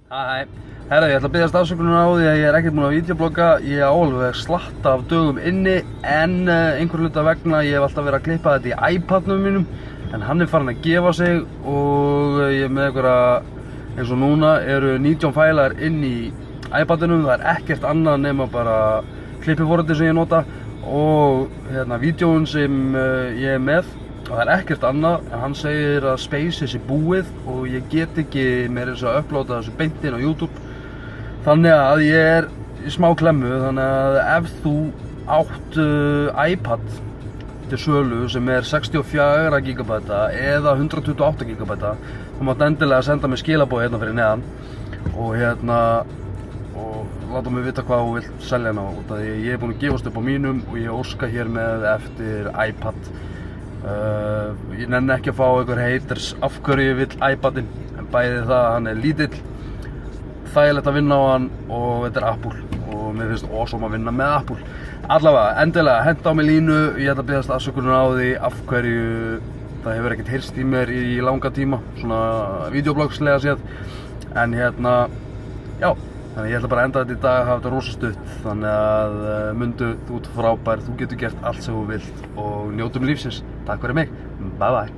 Hæ, herra, ég ætla að biðjast afsökunar á því að ég ekkert búinn að vídeoblogga. Ég á alveg slatta af dögum inni, en einhver hluta vegna ég hef alltaf verið að klippa þetta í iPadnum mínum, en hann farin að gefa sig og ég með einhverja, eins og núna, eru 19 fælar inn í iPadinum. Það ekkert annað nema bara klippiforritið sem ég nota og vídeóin sem ég með. Og það ekkert annað, en hann segir að Spaces búið og ég get ekki meira þess að upplóta þessu beint inn á YouTube. Þannig að ég í smá klemmu, þannig að ef þú átt iPad til sölu sem 64 GB eða 128 GB, þá mátt endilega senda mér skilaboð fyrir neðan og láta mig vita hvað þú vilt selja hana út af því ég búinn að gefast upp á mínum og ég óska hér með eftir iPad. Ég nenni ekki að fá einhver haters af hverju ég vill iPadinn, en bæði það að hann lítill, þægilegt að vinna á hann og þetta Apple og mér finnst awesome að vinna með Apple. Allavega, endilega, henda á mig línu, ég ætla að biðjast afsökunar á því af hverju það hefur ekkert heyrst í mér í langa tíma, svona videoblogslega séð, en já, þannig ég ætla bara að enda þetta í dag, hafa þetta rosa stutt, þannig að mundu, þú ert frábær, þú getur gert allt sem þú vilt og njótum lífsins. Takk fyrir mig, bye bye.